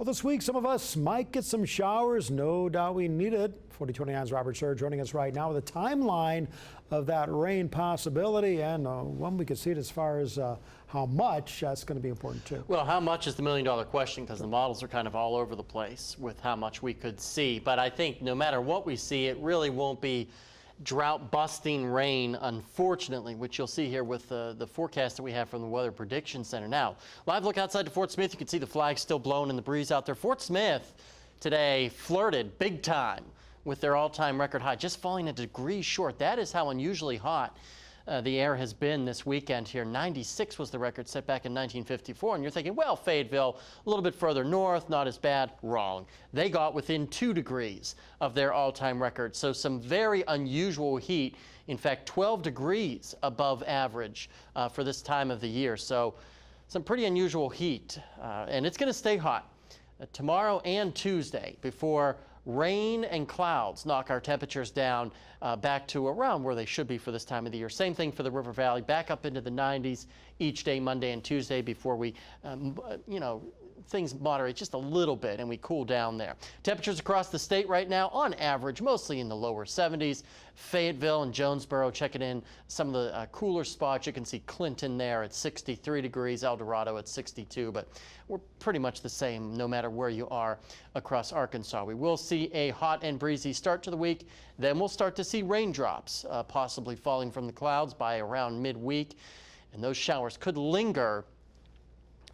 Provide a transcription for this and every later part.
Well, this week, some of us might get some showers. No doubt we need it. 4029's Robert Suhr joining us right now with a timeline of that rain possibility and when we could see it as far as how much. That's going to be important, too. Well, how much is the million-dollar question, because the models are kind of all over the place with how much we could see. But I think no matter what we see, it really won't be drought-busting rain, unfortunately, which you'll see here with the forecast that we have from the Weather Prediction Center. Now, live look outside to Fort Smith. You can see the flag still blowing in the breeze out there. Fort Smith today flirted big time with their all-time record high, just falling a degree short. That is how unusually hot the air has been this weekend here. 96 was the record set back in 1954. And you're thinking, well, Fayetteville, a little bit further north, not as bad. Wrong. They got within 2 degrees of their all-time record. So some very unusual heat. In fact, 12 degrees above average for this time of the year. So some pretty unusual heat. And it's going to stay hot tomorrow and Tuesday before rain and clouds knock our temperatures down back to around where they should be for this time of the year. Same thing for the River Valley, back up into the 90s each day, Monday and Tuesday, before we, things moderate just a little bit and we cool down there. Temperatures across the state right now, on average, mostly in the lower 70s. Fayetteville and Jonesboro checking in some of the cooler spots. You can see Clinton there at 63 degrees, El Dorado at 62, but we're pretty much the same no matter where you are across Arkansas. We will see a hot and breezy start to the week. Then we'll start to see raindrops possibly falling from the clouds by around midweek, and those showers could linger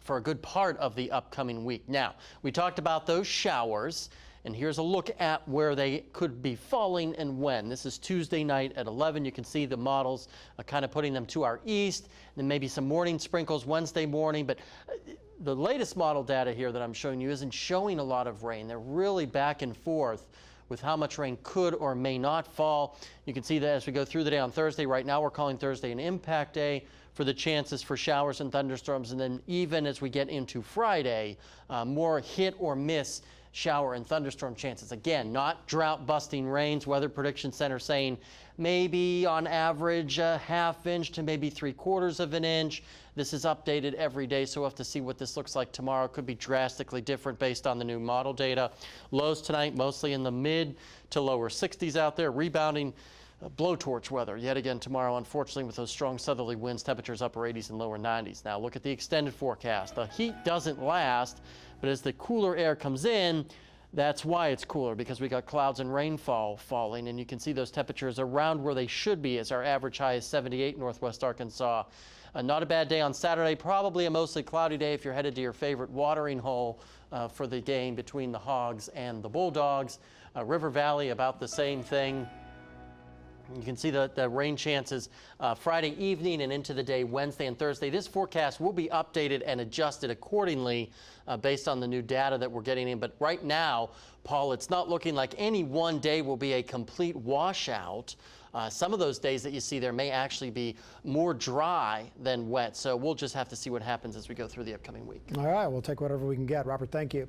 for a good part of the upcoming week. Now, we talked about those showers, and here's a look at where they could be falling and when. This is Tuesday night at 11. You can see the models kind of putting them to our east, then maybe some morning sprinkles Wednesday morning, but the latest model data here that I'm showing you isn't showing a lot of rain. They're really back and forth with how much rain could or may not fall. You can see that as we go through the day on Thursday. Right now we're calling Thursday an impact day for the chances for showers and thunderstorms, and then even as we get into Friday, more hit or miss shower and thunderstorm chances. Again, not drought-busting rains. Weather Prediction Center saying maybe on average a ½ inch to maybe 3/4 of an inch. This is updated every day, so we'll have to see what this looks like tomorrow. Could be drastically different based on the new model data. Lows tonight mostly in the mid to lower 60s out there, rebounding blowtorch weather yet again tomorrow, unfortunately, with those strong southerly winds, temperatures upper 80s and lower 90s. Now look at the extended forecast. The heat doesn't last, but as the cooler air comes in, that's why it's cooler, because we got clouds and rainfall falling, and you can see those temperatures around where they should be, as our average high is 78 northwest Arkansas. Not a bad day on Saturday, probably a mostly cloudy day if you're headed to your favorite watering hole for the game between the Hogs and the Bulldogs. River Valley, about the same thing. You can see the rain chances Friday evening and into the day Wednesday and Thursday. This forecast will be updated and adjusted accordingly based on the new data that we're getting in. But right now, Paul, it's not looking like any one day will be a complete washout. Some of those days that you see there may actually be more dry than wet. So we'll just have to see what happens as we go through the upcoming week. All right, we'll take whatever we can get. Robert, thank you.